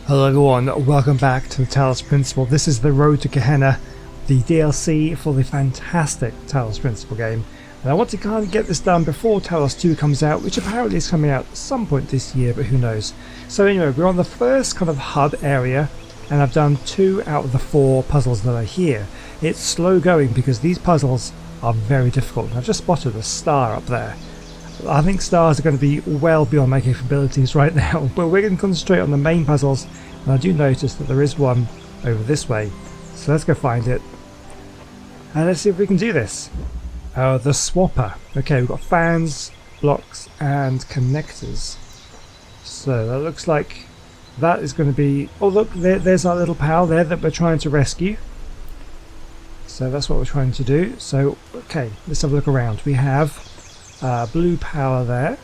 Hello everyone, welcome back to the Talos Principle. This is the Road to Gehenna, the DLC for the fantastic Talos Principle game. And I want to kind of get this done before Talos 2 comes out, which apparently is coming out at some point this year, but who knows. So anyway, we're on the first kind of hub area, and I've done 2 out of the 4 puzzles that are here. It's slow going because these puzzles are very difficult. And I've just spotted a star up there. I think stars are going to be well beyond my capabilities right now, but we're going to concentrate on the main puzzles, and I do notice that there is one over this way, so let's go find it and let's see if we can do this. The swapper. Okay, we've got fans, blocks and connectors, so that looks like that is going to be... oh look, there's our little pal there that we're trying to rescue, so that's what we're trying to do. So okay, let's have a look around. We have blue power there.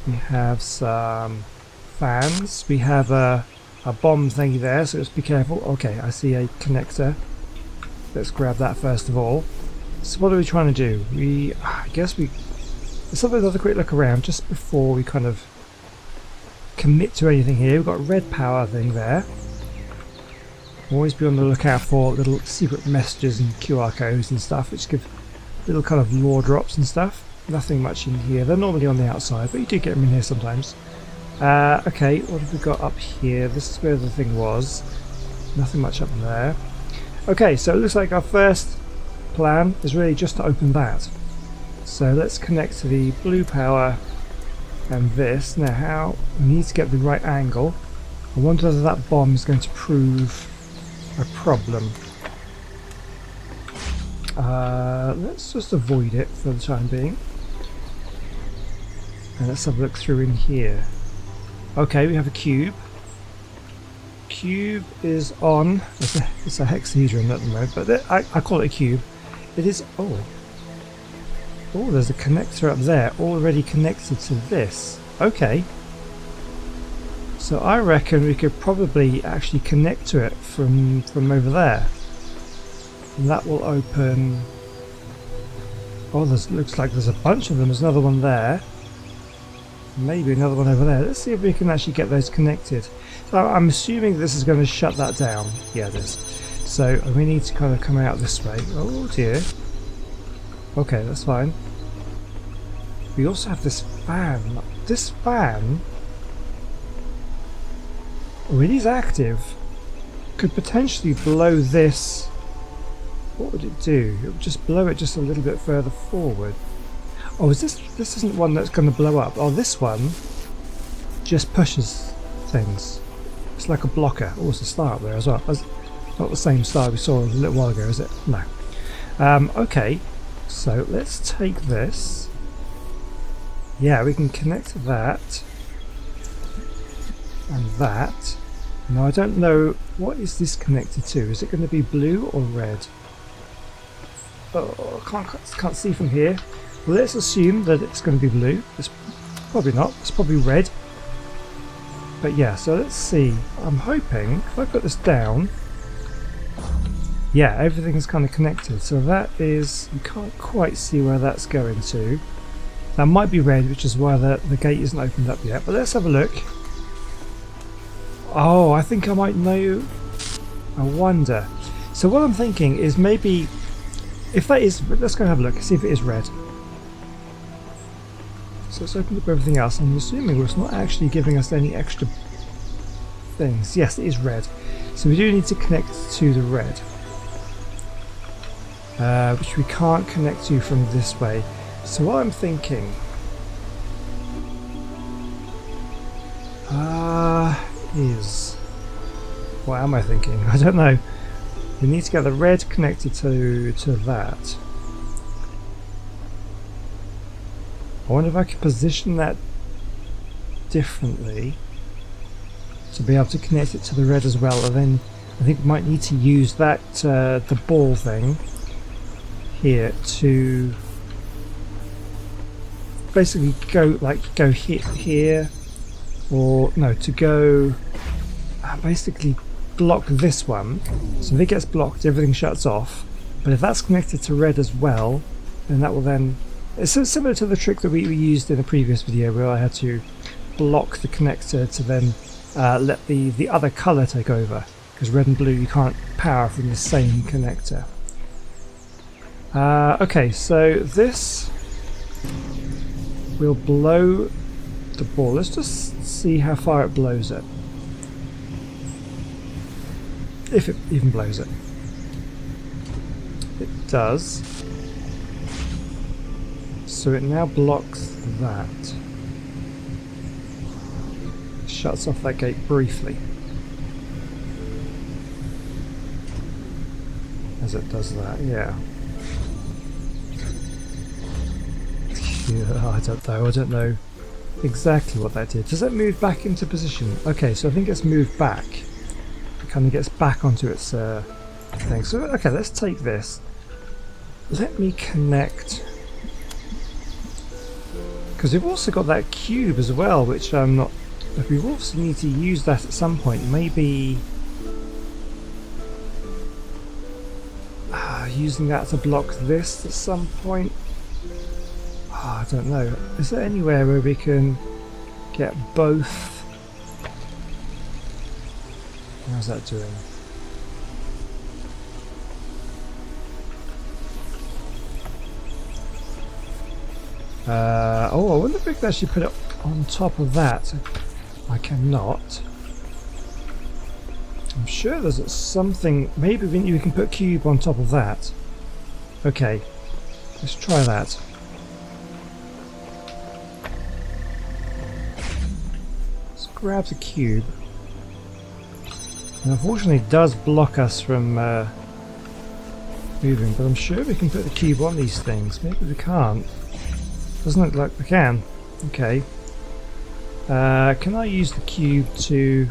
We have some fans. We have a bomb thingy there, so let's be careful. Okay, I see a connector. Let's grab that first of all. So what are we trying to do? I guess let's have another quick look around just before we kind of commit to anything here. We've got a red power thing there. Always be on the lookout for little secret messages and QR codes and stuff, which give little kind of lore drops and stuff. Nothing much in here. They're normally on the outside, but you do get them in here sometimes. Okay, what have we got up here? This is where the thing was. Nothing much up there. Okay, so it looks like our first plan is really just to open that. So let's connect to the blue power and this. Now we need to get the right angle. I wonder whether that bomb is going to prove a problem. Let's just avoid it for the time being. And let's have a look through in here. Okay, we have a cube. Cube is on. It's a hexahedron at the moment, but I call it a cube. It is... oh, there's a connector up there already connected to this. Okay. So I reckon we could probably actually connect to it from over there. And that will open... oh, looks like there's a bunch of them. There's another one there. Maybe another one over there. Let's see if we can actually get those connected. So I'm assuming this is going to shut that down. Yeah, it is. So we need to kind of come out this way. Oh dear. Okay, that's fine. We also have this fan. This fan, oh, it is active. Could potentially blow this. What would it do? It would just blow it just a little bit further forward. Oh, this isn't one that's going to blow up. Oh, this one just pushes things. It's like a blocker. Oh, it's a star up there as well. It's not the same star we saw a little while ago, is it? No. Okay, so let's take this. Yeah, we can connect to that and that. Now I don't know, what is this connected to? Is it going to be blue or red? Oh, I can't see from here. Well, let's assume that it's going to be blue. It's probably not. It's probably red. But yeah, so let's see. I'm hoping if I put this down, yeah, everything's kind of connected. So that is, you can't quite see where that's going to. That might be red, which is why the gate isn't opened up yet. But let's have a look. Oh, I think I might know. I wonder. So what I'm thinking is maybe, if that is, let's go have a look, see if it is red. So let's open up everything else. I'm assuming it's not actually giving us any extra things. Yes, it is red. So we do need to connect to the red, which we can't connect to from this way. So what I'm thinking is, what am I thinking? I don't know. We need to get the red connected to that. I wonder if I could position that differently to be able to connect it to the red as well, and then I think we might need to use that the ball thing here to basically go here, or no, to go basically block this one. So if it gets blocked, everything shuts off. But if that's connected to red as well, then that will then... it's similar to the trick that we used in a previous video where I had to block the connector to then let the other colour take over, because red and blue you can't power from the same connector. Okay, so this will blow the ball. Let's just see how far it blows it. If it even blows it. It does. So it now blocks that. Shuts off that gate briefly. As it does that, yeah. Yeah, I don't know exactly what that did. Does it move back into position? Okay, so I think it's moved back. It kind of gets back onto its thing. So, okay, let's take this. Let me connect. Because we've also got that cube as well, which I'm not... If we also need to use that at some point, maybe... using that to block this at some point. I don't know. Is there anywhere where we can get both? How's that doing? Oh, I wonder if we could actually put it on top of that. I cannot. I'm sure there's something. Maybe we can put cube on top of that. Okay, let's try that. Let's grab the cube. And unfortunately, it does block us from moving. But I'm sure we can put the cube on these things. Maybe we can't. Doesn't look like we can. Okay. Can I use the cube to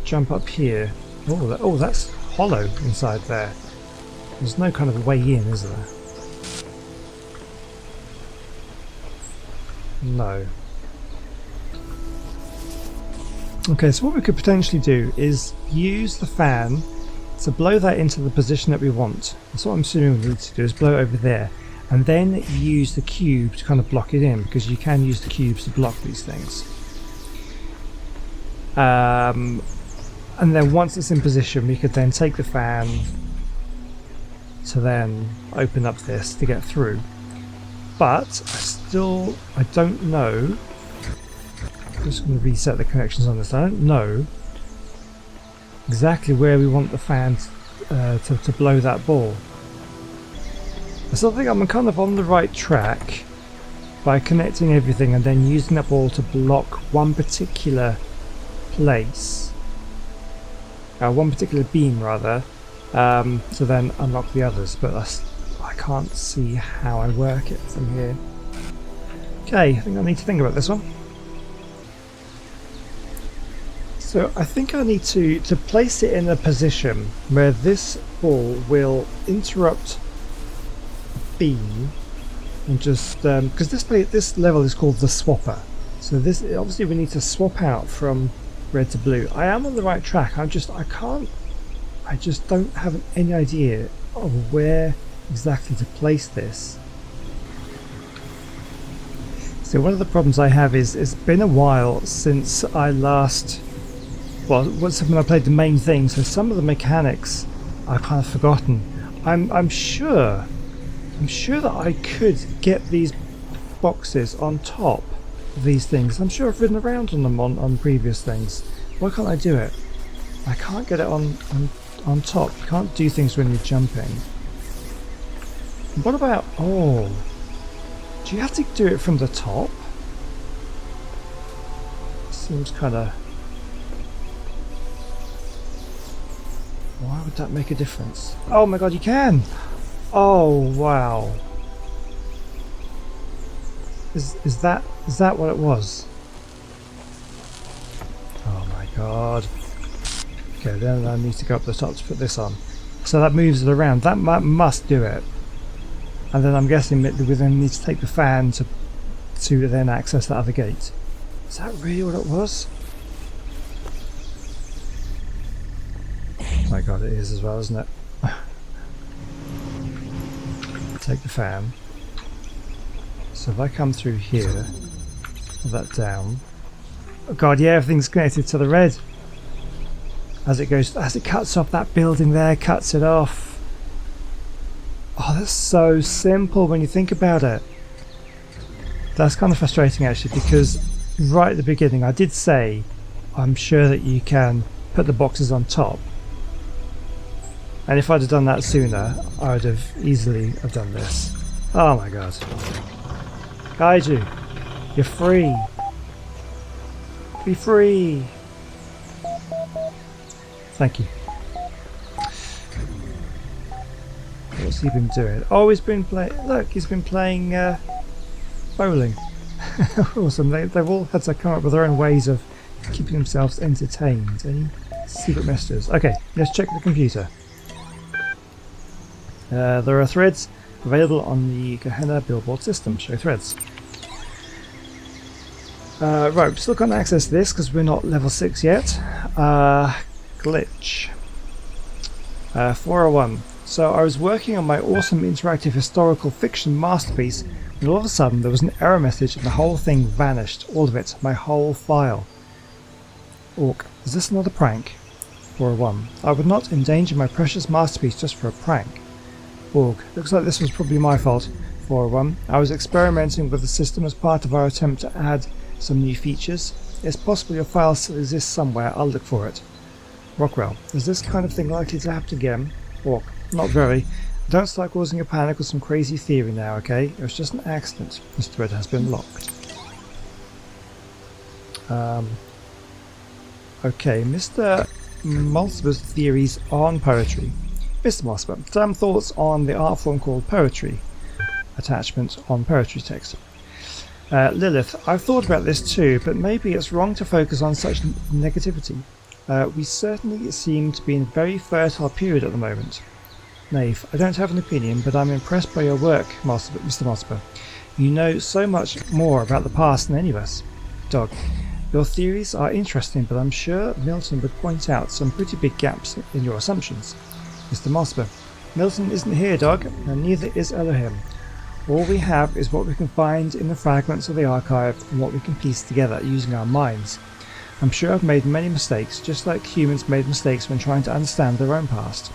jump up here? Oh, that's hollow inside there. There's no kind of way in, is there? No. Okay, so what we could potentially do is use the fan to blow that into the position that we want. That's what I'm assuming we need to do, is blow it over there. And then use the cube to kind of block it in, because you can use the cubes to block these things. And then once it's in position, we could then take the fan to then open up this to get through. But I don't know. I'm just going to reset the connections on this. I don't know exactly where we want the fan to blow that ball. So I think I'm kind of on the right track by connecting everything and then using that ball to block one particular place, one particular beam rather, to then unlock the others. But I can't see how I work it from here. Okay, I think I need to think about this one. So I think I need to place it in a position where this ball will interrupt beam and just because this level is called the swapper, so this obviously we need to swap out from red to blue. I am on the right track. I just don't have any idea of where exactly to place this. So one of the problems I have is it's been a while since I last, well, when I played the main thing, so some of the mechanics I've kind of forgotten. I'm sure that I could get these boxes on top of these things. I'm sure I've ridden around on them on previous things. Why can't I do it? I can't get it on top. You can't do things when you're jumping. What about... oh... do you have to do it from the top? Seems kind of... why would that make a difference? Oh my god, you can! Oh wow! Is that what it was? Oh my god! Okay, then I need to go up the top to put this on. So that moves it around. That must do it. And then I'm guessing that we then need to take the fan to then access that other gate. Is that really what it was? Oh my god, it is as well, isn't it? Take the fan. So if I come through here, put that down, Oh god, yeah, everything's connected to the red. As it cuts off that building there, cuts it off. Oh, that's so simple when you think about it. That's kind of frustrating actually, because right at the beginning I did say I'm sure that you can put the boxes on top. And if I'd have done that sooner, I would have easily have done this. Oh my god. Kaiju, you're free. Be free. Thank you. What's he been doing? Oh, he's been playing. Look, he's been playing bowling. Awesome. They've all had to come up with their own ways of keeping themselves entertained. Any secret messages? Okay, let's check the computer. There are threads available on the Gehenna billboard system. Show threads. Right, we still can't access this because we're not level 6 yet. Glitch. 401. So I was working on my awesome interactive historical fiction masterpiece, and all of a sudden there was an error message and the whole thing vanished. All of it. My whole file. Orc. Is this another prank? 401. I would not endanger my precious masterpiece just for a prank. Org. Looks like this was probably my fault. 401. I was experimenting with the system as part of our attempt to add some new features. It's possible your file still exists somewhere. I'll look for it. Rockwell. Is this kind of thing likely to happen again? Orc. Not very. Don't start causing a panic with some crazy theory now, okay? It was just an accident. This thread has been locked. Okay, Mr. Multiver's theories on poetry. Mr. Mosper, some thoughts on the art form called poetry. Attachment on poetry text. Lilith, I've thought about this too, but maybe it's wrong to focus on such negativity. We certainly seem to be in a very fertile period at the moment. Knave, I don't have an opinion, but I'm impressed by your work, Mr. Mosper. You know so much more about the past than any of us. Dog, your theories are interesting, but I'm sure Milton would point out some pretty big gaps in your assumptions. Mr. Mosper, Milton isn't here, Dog, and neither is Elohim. All we have is what we can find in the fragments of the archive and what we can piece together using our minds. I'm sure I've made many mistakes, just like humans made mistakes when trying to understand their own past.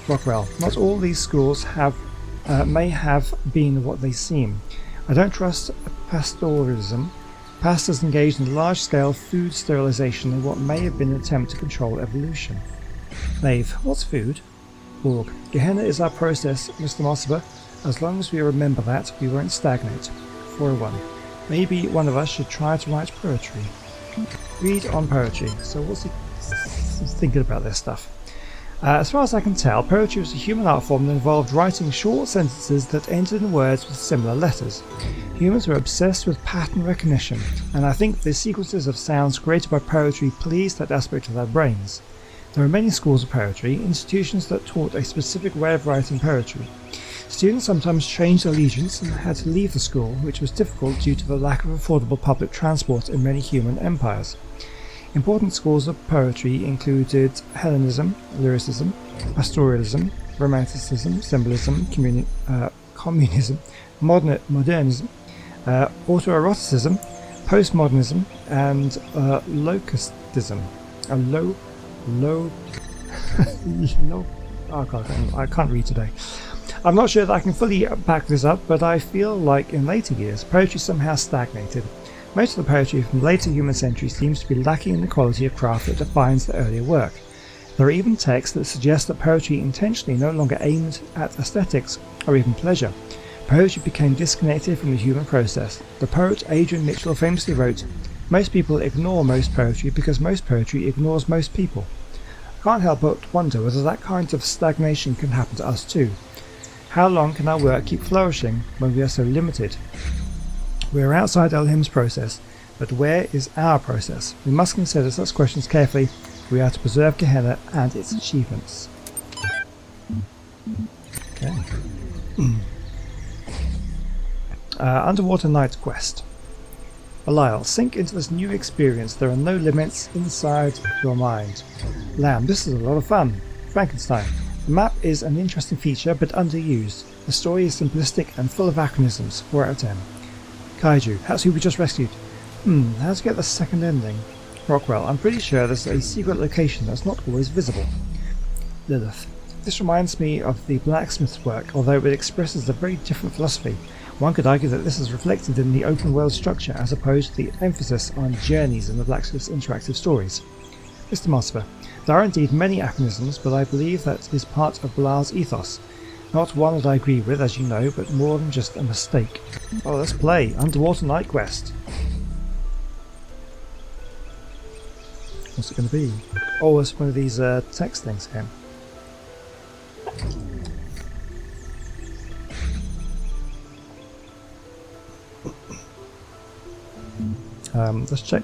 Rockwell, not all these schools may have been what they seem. I don't trust pastoralism. Pastors engaged in large-scale food sterilization in what may have been an attempt to control evolution. Knave, what's food? Org, Gehenna is our process, Mr. Mosper. As long as we remember that, we won't stagnate. 401. Maybe one of us should try to write poetry. Read on poetry. So what's he thinking about this stuff? As far as I can tell, poetry was a human art form that involved writing short sentences that ended in words with similar letters. Humans were obsessed with pattern recognition, and I think the sequences of sounds created by poetry pleased that aspect of their brains. There are many schools of poetry, institutions that taught a specific way of writing poetry. Students sometimes changed allegiance and had to leave the school, which was difficult due to the lack of affordable public transport in many human empires. Important schools of poetry included Hellenism, lyricism, pastoralism, romanticism, symbolism, communism, modernism, autoeroticism, postmodernism, and locusticism. I can't read today. I'm not sure that I can fully back this up, but I feel like in later years, poetry somehow stagnated. Most of the poetry from later human centuries seems to be lacking in the quality of craft that defines the earlier work. There are even texts that suggest that poetry intentionally no longer aimed at aesthetics or even pleasure. Poetry became disconnected from the human process. The poet Adrian Mitchell famously wrote, "Most people ignore most poetry because most poetry ignores most people." I can't help but wonder whether that kind of stagnation can happen to us too. How long can our work keep flourishing when we are so limited? We are outside Elohim's process, but where is our process? We must consider such questions carefully if we are to preserve Gehenna and its achievements. Okay. Underwater Night Quest. Belial, sink into this new experience. There are no limits inside your mind. Lamb, this is a lot of fun. Frankenstein. The map is an interesting feature, but underused. The story is simplistic and full of anachronisms. 4 out of 10. Kaiju, that's who we just rescued. How to get the second ending? Rockwell, I'm pretty sure there's a secret location that's not always visible. Lilith. This reminds me of the blacksmith's work, although it expresses a very different philosophy. One could argue that this is reflected in the open world structure as opposed to the emphasis on journeys in the blacksmith's interactive stories. Mr. Mossifer, there are indeed many anachronisms, but I believe that is part of Belial's ethos. Not one that I agree with, as you know, but more than just a mistake. Oh, let's play Underwater Night Quest. What's it going to be? Oh, it's one of these text things again.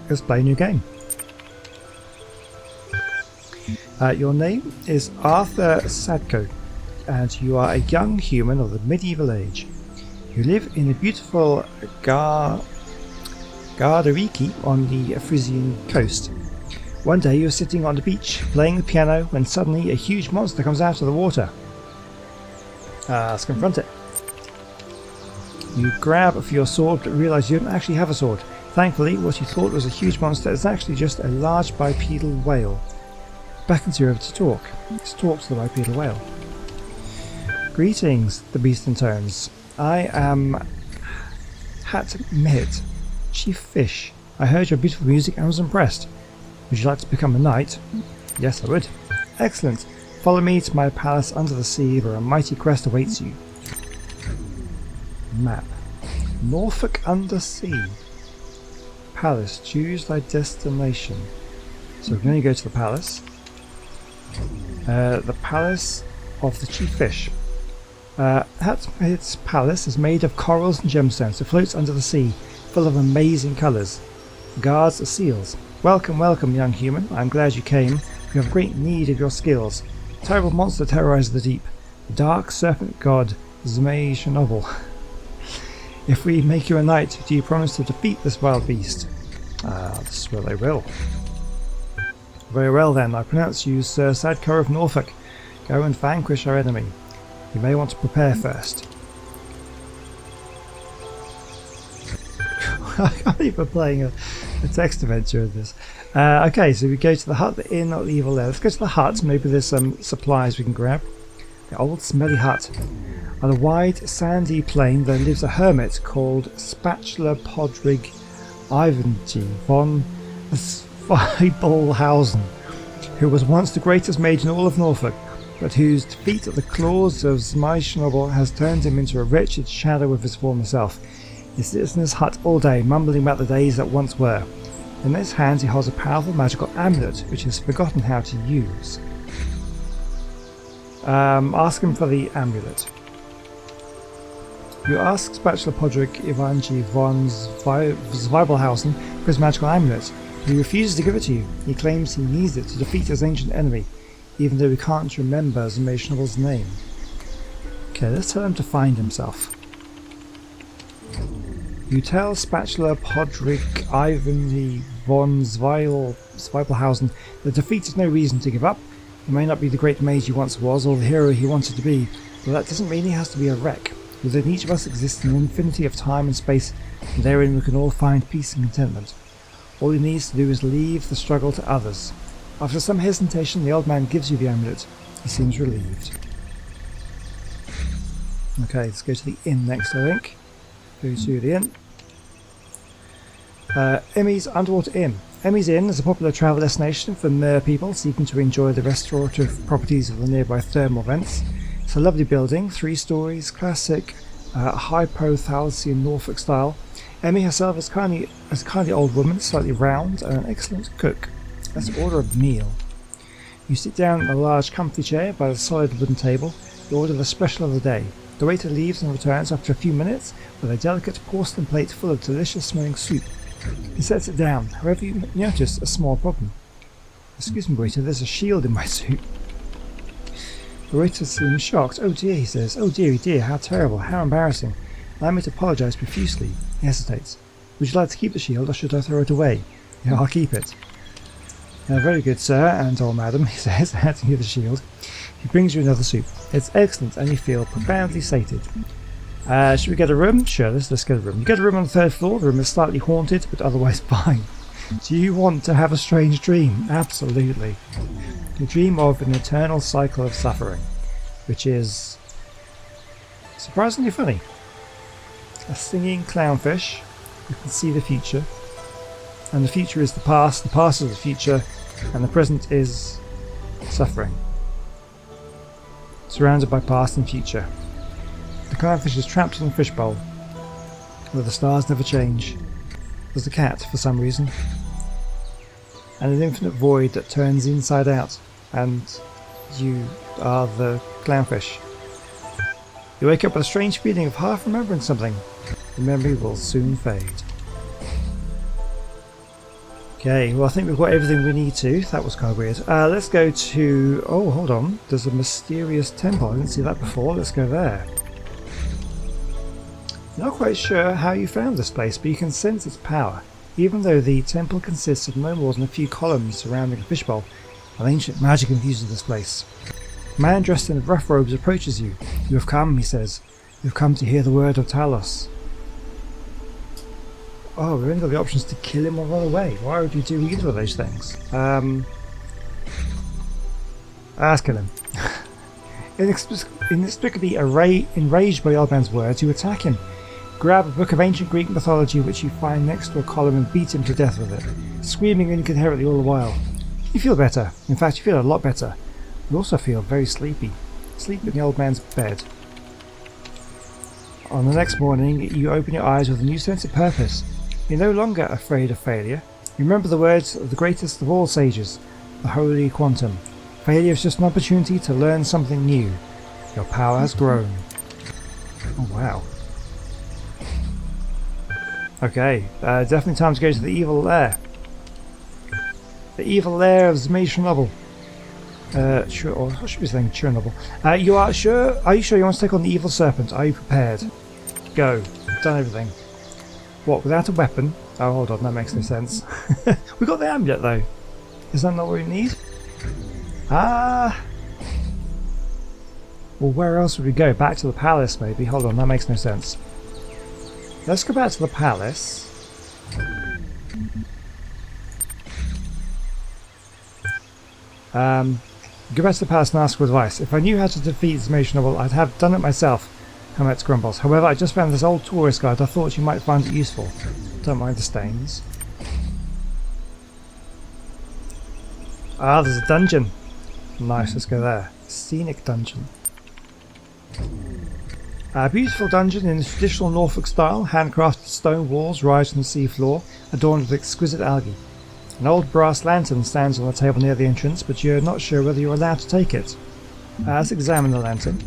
Let's play a new game. Your name is Arthur Sadko, and you are a young human of the medieval age. You live in a beautiful Gardariki on the Frisian coast. One day you're sitting on the beach playing the piano when suddenly a huge monster comes out of the water. Let's confront it. You grab for your sword but realise you don't actually have a sword. Thankfully, what you thought was a huge monster is actually just a large bipedal whale. Beckons you over to talk. Let's talk to the bipedal whale. Greetings, the beast intones. I am Hat Mehit, Chief Fish. I heard your beautiful music and was impressed. Would you like to become a knight? Yes, I would. Excellent. Follow me to my palace under the sea where a mighty quest awaits you. Map. Norfolk under sea. Palace. Choose thy destination. So we're going to go to the palace. The palace of the Chief Fish. Its palace is made of corals and gemstones. It floats under the sea, full of amazing colours. Guards are seals. Welcome, welcome, young human. I'm glad you came. We have great need of your skills. A terrible monster terrorizes the deep. The dark serpent god Zmei Chernobyl. If we make you a knight, do you promise to defeat this wild beast? This is what I will. Very well then, I pronounce you Sir Sadko of Norfolk. Go and vanquish our enemy. You may want to prepare first. I can't even playing a text adventure of this. Okay, so we go to the hut, the inn, not the evil there. Let's go to the hut, maybe there's some supplies we can grab. The old smelly hut. On a wide sandy plain there lives a hermit called Spatula Podrig Ivanji von Zweibelhausen, who was once the greatest mage in all of Norfolk, but whose defeat at the claws of Zmei Chernobyl has turned him into a wretched shadow of his former self. He sits in his hut all day, mumbling about the days that once were. In his hands he holds a powerful magical amulet, which he has forgotten how to use. Ask him for the amulet. You ask Spatula Podrick Ivanji von Zweibelhausen for his magical amulet. He refuses to give it to you. He claims he needs it to defeat his ancient enemy, even though he can't remember Zmei Chernobyl's name. Okay, let's tell him to find himself. You tell Spatula Podrick Ivanji von Zweibelhausen that defeat is no reason to give up. He may not be the great mage he once was, or the hero he wanted to be, but that doesn't mean he has to be a wreck. Within each of us exists an infinity of time and space, and therein we can all find peace and contentment. All he needs to do is leave the struggle to others. After some hesitation, the old man gives you the amulet. He seems relieved. Okay, let's go to the inn next, I think. Go to the inn. Emmy's Underwater Inn. Emmy's Inn is a popular travel destination for mer people seeking to enjoy the restorative properties of the nearby thermal vents. It's a lovely building, 3 stories, classic Hypothalamian Norfolk style. Emmy herself is a kindly old woman, slightly round, and an excellent cook. Let's order a meal. You sit down in a large comfy chair by the solid wooden table. You order the special of the day. The waiter leaves and returns after a few minutes with a delicate porcelain plate full of delicious smelling soup. He sets it down. However, you notice a small problem. Excuse me, waiter, there's a shield in my soup. The waiter seems shocked. Oh dear, he says. Oh dearie dear, how terrible, how embarrassing. Allow me to apologise profusely. He hesitates. Would you like to keep the shield, or should I throw it away? Yeah, I'll keep it. Very good, sir, and or madam, he says, handing you the shield. He brings you another soup. It's excellent, and you feel profoundly sated. Should we get a room? Sure, let's get a room. You get a room on the 3rd floor. The room is slightly haunted, but otherwise fine. Do you want to have a strange dream? Absolutely. You dream of an eternal cycle of suffering, which is surprisingly funny. A singing clownfish. You can see the future. And the future is the past is the future, and the present is suffering. Surrounded by past and future. The clownfish is trapped in a fishbowl, where the stars never change. There's a cat, for some reason. And an infinite void that turns inside out, and you are the clownfish. You wake up with a strange feeling of half remembering something. The memory will soon fade. Okay, well I think we've got everything we need to. That was kind of weird. Let's go to... Oh, hold on. There's a mysterious temple. I didn't see that before. Let's go there. Not quite sure how you found this place, but you can sense its power. Even though the temple consists of no more than a few columns surrounding a fishbowl, an ancient magic infuses this place. A man dressed in rough robes approaches you. You have come, he says. You have come to hear the word of Talos. Oh, we've only got the options to kill him or run away. Why would you do either of those things? Let's kill him. Inexplicably enraged by the old man's words, you attack him. Grab a book of ancient Greek mythology which you find next to a column and beat him to death with it, screaming incoherently all the while. You feel better. In fact, you feel a lot better. You also feel very sleepy. Sleep in the old man's bed. On the next morning, you open your eyes with a new sense of purpose. You're no longer afraid of failure. You remember the words of the greatest of all sages, the Holy Quantum. Failure is just an opportunity to learn something new. Your power has grown. Oh wow. Okay, definitely time to go to the evil lair. The evil lair of Zmei Chernobyl. Sure, or I should be saying Chernobyl. Are you sure you want to take on the evil serpent? Are you prepared? Go. Done everything. What, without a weapon? Oh, hold on, that makes no sense. We got the amulet though. Is that not what we need? Well, where else would we go? Back to the palace maybe? Hold on, that makes no sense. Let's go back to the palace. Go back to the palace and ask for advice. If I knew how to defeat Zmei Chernobyl, I'd have done it myself. Hametz grumbles. However, I just found this old tourist guide. I thought you might find it useful. Don't mind the stains. Ah, there's a dungeon. Nice, let's go there. Scenic dungeon. A beautiful dungeon in the traditional Norfolk style. Handcrafted stone walls rise from the sea floor, adorned with exquisite algae. An old brass lantern stands on the table near the entrance, but you're not sure whether you're allowed to take it. Let's examine the lantern.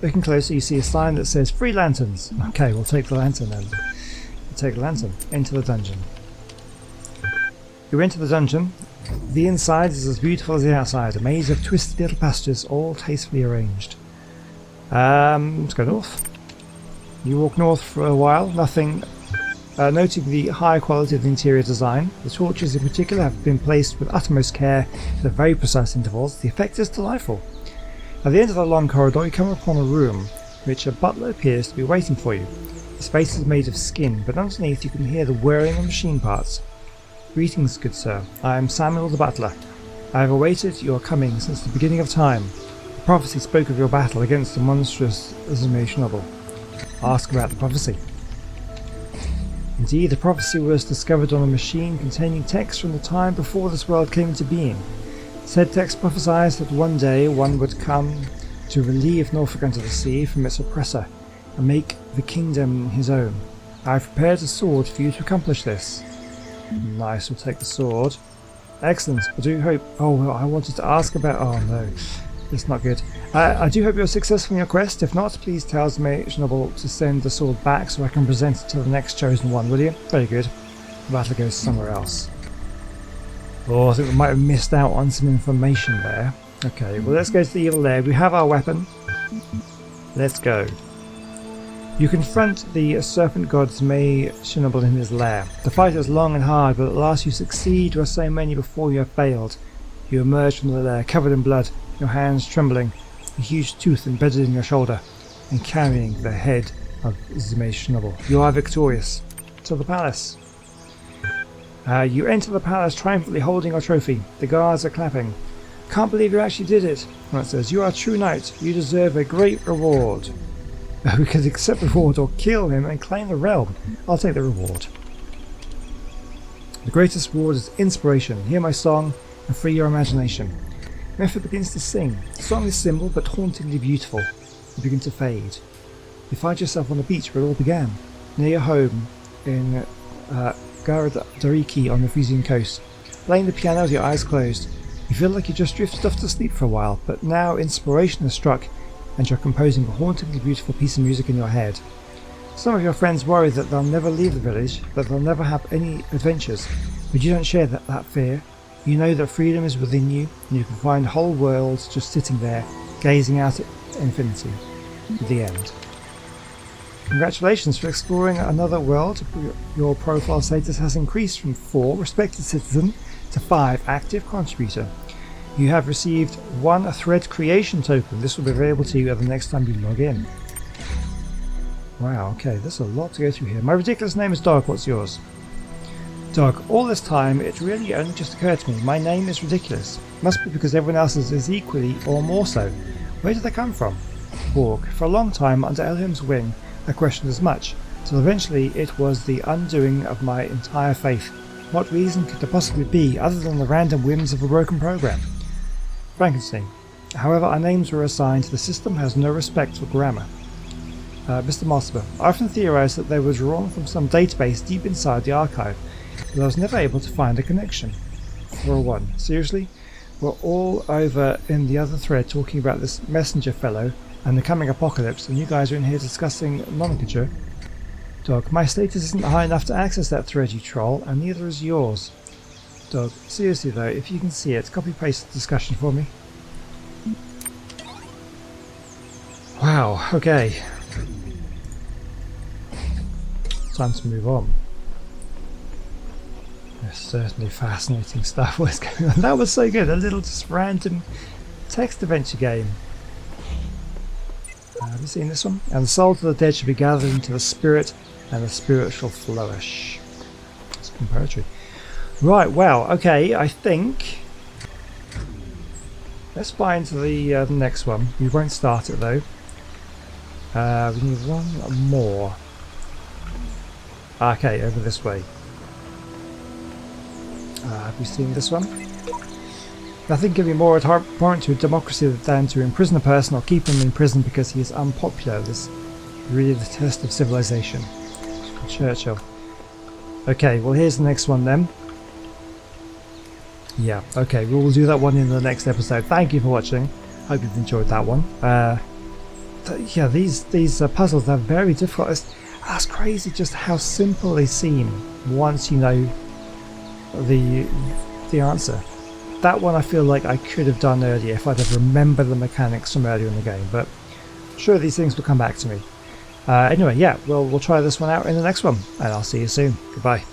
Looking closer, you see a sign that says free lanterns. Okay, we'll take the lantern then. We'll take the lantern. Enter the dungeon. You enter the dungeon. The inside is as beautiful as the outside, a maze of twisted little passages, all tastefully arranged. Let's go north. You walk north for a while, nothing. Noting the high quality of the interior design, the torches in particular have been placed with utmost care at very precise intervals. The effect is delightful. At the end of the long corridor, you come upon a room which a butler appears to be waiting for you. His face is made of skin, but underneath you can hear the whirring of machine parts. Greetings, good sir. I am Samuel the butler. I have awaited your coming since the beginning of time. The prophecy spoke of your battle against the monstrous Zmei Chernobyl. Ask about the prophecy. Indeed, the prophecy was discovered on a machine containing text from the time before this world came into being. Said text prophesies that one day one would come to relieve Norfolk under the sea from its oppressor and make the kingdom his own. I have prepared a sword for you to accomplish this. Nice, we'll take the sword. Excellent, I do hope... Oh, well, I wanted to ask about... Oh no, it's not good. I do hope you're successful in your quest. If not, please tell Zmei Chernobyl to send the sword back so I can present it to the next chosen one, will you? Very good. The battle goes somewhere else. Oh, I think we might have missed out on some information there. Okay, well let's go to the evil lair. We have our weapon. Let's go. You confront the serpent god Zmei Chernobyl in his lair. The fight is long and hard, but at last you succeed where so many before you have failed. You emerge from the lair covered in blood, your hands trembling, a huge tooth embedded in your shoulder, and carrying the head You are victorious. To the palace. You enter the palace triumphantly holding your trophy. The guards are clapping. Can't believe you actually did it. And it says, you are a true knight. You deserve a great reward. We could accept the reward or kill him and claim the realm. I'll take the reward. The greatest reward is inspiration. Hear my song and free your imagination. Memphis begins to sing. The song is simple but hauntingly beautiful. You begin to fade. You find yourself on the beach where it all began, near your home in Garadariki on the Frisian coast. Playing the piano with your eyes closed. You feel like you just drifted off to sleep for a while, but now inspiration has struck and you're composing a hauntingly beautiful piece of music in your head. Some of your friends worry that they'll never leave the village, that they'll never have any adventures, but you don't share that fear. You know that freedom is within you, and you can find whole worlds just sitting there, gazing out at infinity. The end. Congratulations for exploring another world. Your profile status has increased from 4 respected citizen to 5 active contributor. You have received 1 thread creation token. This will be available to you the next time you log in. Wow, okay, there's a lot to go through here. My ridiculous name is Dog. What's yours? Dog. All this time, it really only just occurred to me. My name is ridiculous. Must be because everyone else's is equally or more so. Where did they come from? Borg. For a long time, under Elohim's wing, I questioned as much, till eventually it was the undoing of my entire faith. What reason could there possibly be other than the random whims of a broken program? Frankenstein. However, our names were assigned, the system has no respect for grammar. Mr. Mossber. I often theorized that they were drawn from some database deep inside the archive, but I was never able to find a connection. 401. Seriously? We're all over in the other thread talking about this messenger fellow and the coming apocalypse, and you guys are in here discussing nomenclature. Dog. My status isn't high enough to access that thread, you troll, and neither is yours. Dog. Seriously though, if you can see it, copy paste the discussion for me. Wow, okay. Time to move on. There's certainly fascinating stuff. What's going on? That was so good. A little just random text adventure game. Have you seen this one? And the souls of the dead shall be gathered into the spirit, and the spirit shall flourish. It's some poetry. Right, well, okay, I think let's fly into the next one. We won't start it though. We need one more. Okay, over this way. Have you seen this one? Nothing can be more abhorrent to a democracy than to imprison a person or keep him in prison because he is unpopular. This is really the test of civilization. Churchill. Okay, well here's the next one then. Yeah, okay, we will do that one in the next episode. Thank you for watching. Hope you've enjoyed that one. Yeah, these puzzles are very difficult. That's crazy just how simple they seem once you know the answer. That one I feel like I could have done earlier if I'd have remembered the mechanics from earlier in the game, but I'm sure these things will come back to me. Anyway, yeah, we'll try this one out in the next one, and I'll see you soon. Goodbye.